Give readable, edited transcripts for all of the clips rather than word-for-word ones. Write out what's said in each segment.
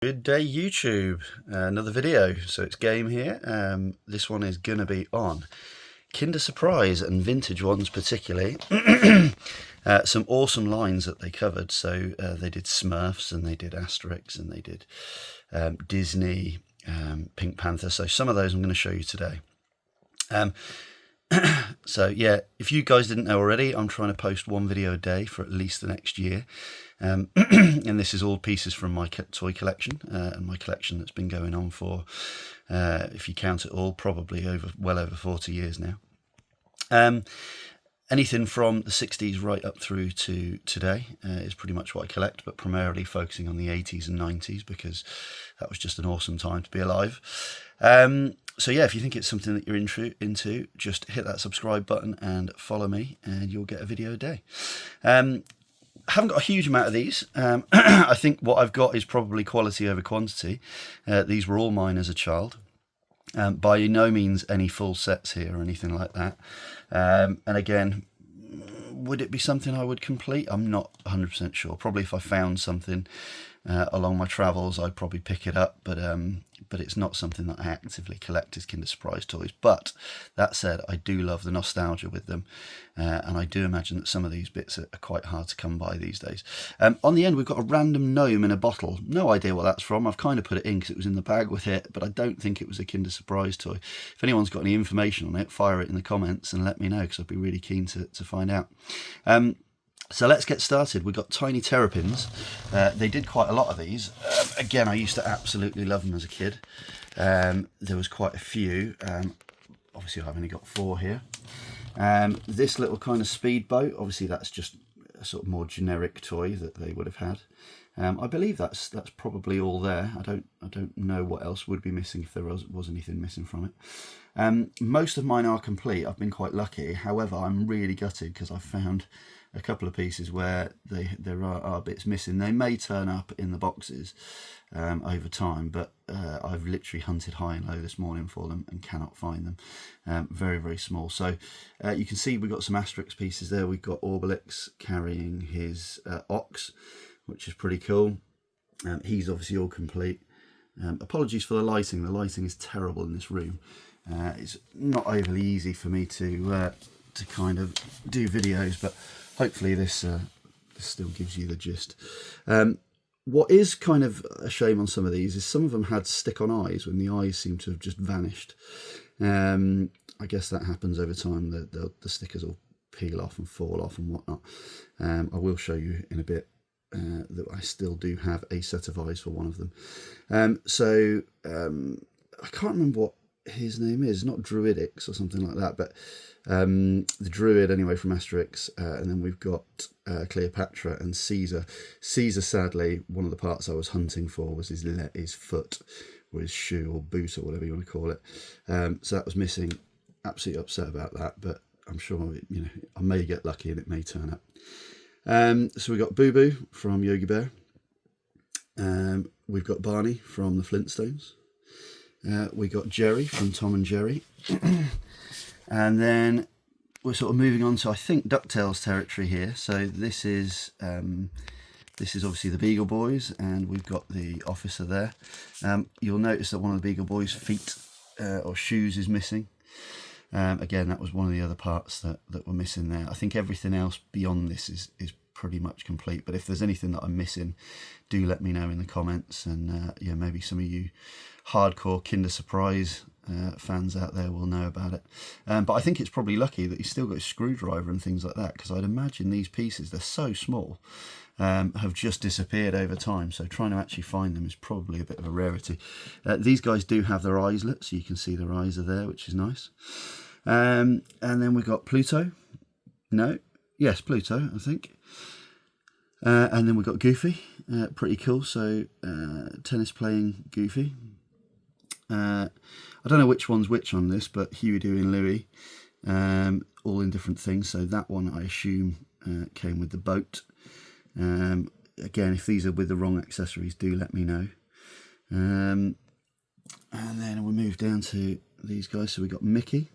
Good day YouTube, another video. So it's Game here. This one is gonna be on Kinder Surprise and vintage ones particularly. Some awesome lines that they covered. So they did Smurfs and they did Asterix and they did Disney, Pink Panther. So some of those I'm going to show you today. So yeah, if you guys didn't know already, I'm trying to post one video a day for at least the next year. And this is all pieces from my toy collection and my collection that's been going on for, if you count it all, probably well over 40 years now. Anything from the 60s right up through to today is pretty much what I collect, but primarily focusing on the 80s and 90s because that was just an awesome time to be alive. So yeah, if you think it's something that you're into, just hit that subscribe button and follow me and you'll get a video a day. I haven't got a huge amount of these. I think what I've got is probably quality over quantity. These were all mine as a child. By no means any full sets here or anything like that. And again, would it be something I would complete? I'm not 100% sure. Probably if I found something along my travels, I'd probably pick it up, but it's not something that I actively collect as Kinder Surprise toys. But that said, I do love the nostalgia with them, and I do imagine that some of these bits are quite hard to come by these days. On the end, we've got a random gnome in a bottle. No idea what that's from. I've kind of put it in because it was in the bag with it, but I don't think it was a Kinder Surprise toy. If anyone's got any information on it, fire it in the comments and let me know, because I'd be really keen to find out. So let's get started. We've got tiny terrapins. They did quite a lot of these. Again, I used to absolutely love them as a kid. There was quite a few. Obviously, I've only got 4 here. This little kind of speedboat, obviously that's just a sort of more generic toy that they would have had. I believe that's probably all there. I don't know what else would be missing if there was anything missing from it. Most of mine are complete. I've been quite lucky. However, I'm really gutted because I've found a couple of pieces where there are bits missing. They may turn up in the boxes over time, but I've literally hunted high and low this morning for them and cannot find them. Very, very small. So you can see we've got some Asterix pieces there. We've got Obelix carrying his ox, which is pretty cool. He's obviously all complete. Apologies for the lighting. The lighting is terrible in this room. It's not overly easy for me to kind of do videos, but hopefully this still gives you the gist. What is kind of a shame on some of these is some of them had stick-on eyes when the eyes seem to have just vanished. I guess that happens over time. The stickers will peel off and fall off and whatnot. I will show you in a bit that I still do have a set of eyes for one of them. I can't remember what his name is, not Druidix or something like that, but the Druid anyway from Asterix, and then we've got Cleopatra and Caesar. Caesar, sadly, one of the parts I was hunting for was his foot or his shoe or boot or whatever you want to call it. So that was missing. Absolutely upset about that, but I'm sure I may get lucky and it may turn up. So we've got Boo Boo from Yogi Bear. We've got Barney from the Flintstones. We got Jerry from Tom and Jerry. And then we're sort of moving on to, I think, DuckTales territory here. So this is obviously the Beagle Boys, and we've got the officer there. You'll notice that one of the Beagle Boys' feet or shoes is missing. Again, that was one of the other parts that were missing there. I think everything else beyond this is pretty much complete, but if there's anything that I'm missing, do let me know in the comments, and yeah, maybe some of you hardcore Kinder Surprise fans out there will know about it. But I think it's probably lucky that he's still got a screwdriver and things like that, because I'd imagine these pieces, they're so small, have just disappeared over time, so trying to actually find them is probably a bit of a rarity. These guys do have their eyes lit, so you can see their eyes are there, which is nice. And then we've got Pluto. Yes, Pluto, I think. And then we've got Goofy. Pretty cool. So tennis playing Goofy. I don't know which one's which on this, but Huey, Dewey and Louie, all in different things. So that one, I assume, came with the boat. Again, if these are with the wrong accessories, do let me know. And then we'll move down to these guys. So we've got Mickey.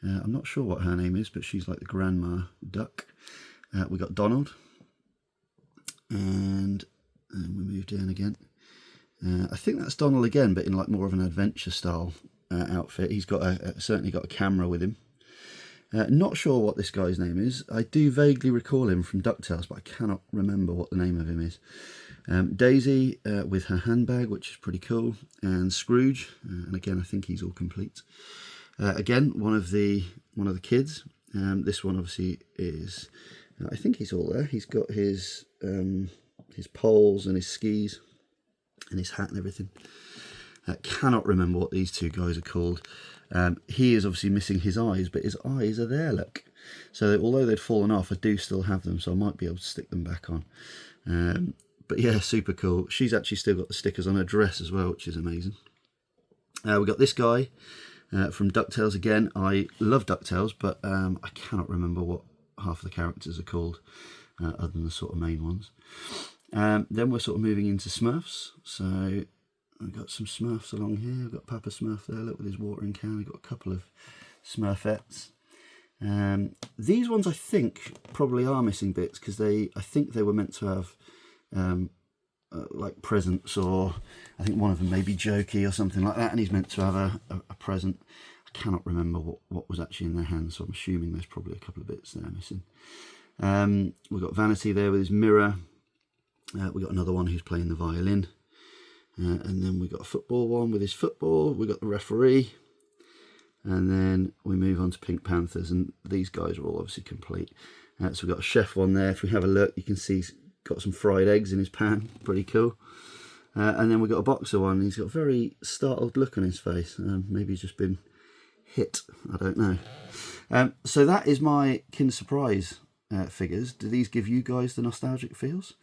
I'm not sure what her name is, but she's like the grandma duck. We got Donald. And we move down again. I think that's Donald again, but in like more of an adventure style outfit. He's got certainly got a camera with him. Not sure what this guy's name is. I do vaguely recall him from DuckTales, but I cannot remember what the name of him is. Daisy with her handbag, which is pretty cool, and Scrooge, and again I think he's all complete. Again, one of the kids. This one obviously is. I think he's all there. He's got his poles and his skis and his hat and everything. Cannot remember what these two guys are called. He is obviously missing his eyes, but his eyes are there, look. So although they'd fallen off, I do still have them, so I might be able to stick them back on. But yeah, super cool. She's actually still got the stickers on her dress as well, which is amazing. We've got this guy from DuckTales again. I love DuckTales, but I cannot remember what half of the characters are called, other than the sort of main ones. Then we're sort of moving into Smurfs. So we've got some Smurfs along here. We've got Papa Smurf there, look, with his watering can. We've got a couple of Smurfettes. These ones I think probably are missing bits, because I think they were meant to have like presents, or I think one of them may be Jokey or something like that, and he's meant to have a present. I cannot remember what was actually in their hands, so I'm assuming there's probably a couple of bits there missing. We've got Vanity there with his mirror. We've got another one who's playing the violin. And then we've got a football one with his football. We've got the referee. And then we move on to Pink Panthers, and these guys are all obviously complete. So we've got a chef one there. If we have a look, you can see he's got some fried eggs in his pan. Pretty cool. And then we've got a boxer one. He's got a very startled look on his face. Maybe he's just been hit. I don't know. So that is my Kinder Surprise figures. Do these give you guys the nostalgic feels?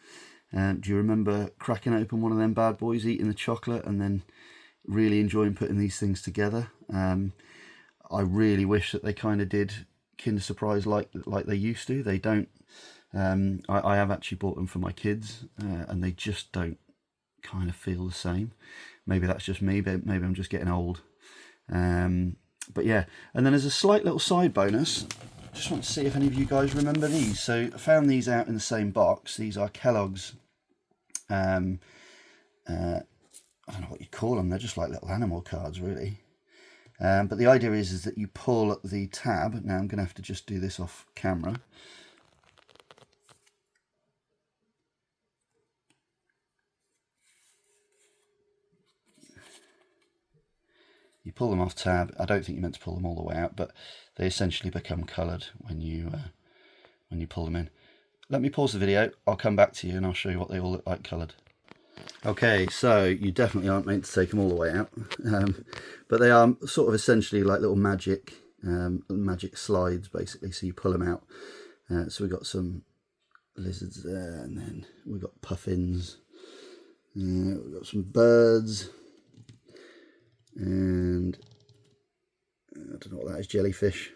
Do you remember cracking open one of them bad boys, eating the chocolate, and then really enjoying putting these things together? I really wish that they kind of did Kinder Surprise like they used to. They don't. I have actually bought them for my kids, and they just don't kind of feel the same. Maybe that's just me, but maybe I'm just getting old. But yeah, and then as a slight little side bonus, I just want to see if any of you guys remember these. So I found these out in the same box. These are Kellogg's. I don't know what you call them. They're just like little animal cards, really. But the idea is that you pull the tab. Now I'm going to have to just do this off camera. You pull them off tab. I don't think you're meant to pull them all the way out, but they essentially become coloured when you pull them in. Let me pause the video. I'll come back to you and I'll show you what they all look like coloured. Okay, so you definitely aren't meant to take them all the way out, but they are sort of essentially like little magic slides, basically. So you pull them out. So we've got some lizards there, and then we've got puffins. We've got some birds, and I don't know what that is, jellyfish,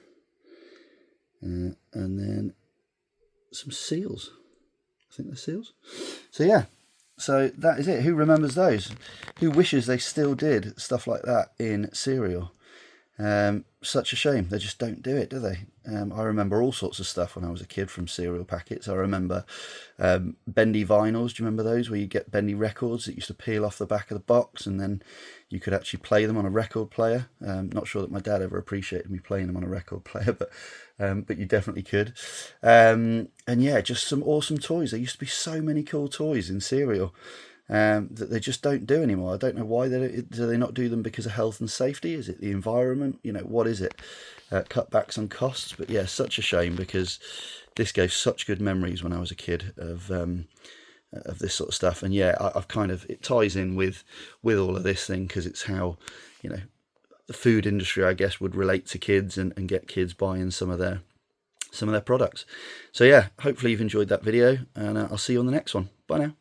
and then some seals. I think they're seals. So yeah. So that is it. Who remembers those? Who wishes they still did stuff like that in cereal? Such a shame. They just don't do it, do they? I remember all sorts of stuff when I was a kid from cereal packets. I remember bendy vinyls. Do you remember those, where you get bendy records that used to peel off the back of the box, and then you could actually play them on a record player? Not sure that my dad ever appreciated me playing them on a record player, but you definitely could. And yeah, just some awesome toys. There used to be so many cool toys in cereal that they just don't do anymore. I don't know why. Do they not do them because of health and safety? Is it the environment? You know, what is it? Cutbacks on costs. But yeah, such a shame, because this gave such good memories when I was a kid of this sort of stuff. And yeah, I've kind of, it ties in with all of this thing, because it's how, you know, the food industry, I guess, would relate to kids and get kids buying some of their products. So yeah, hopefully you've enjoyed that video, and I'll see you on the next one. Bye now.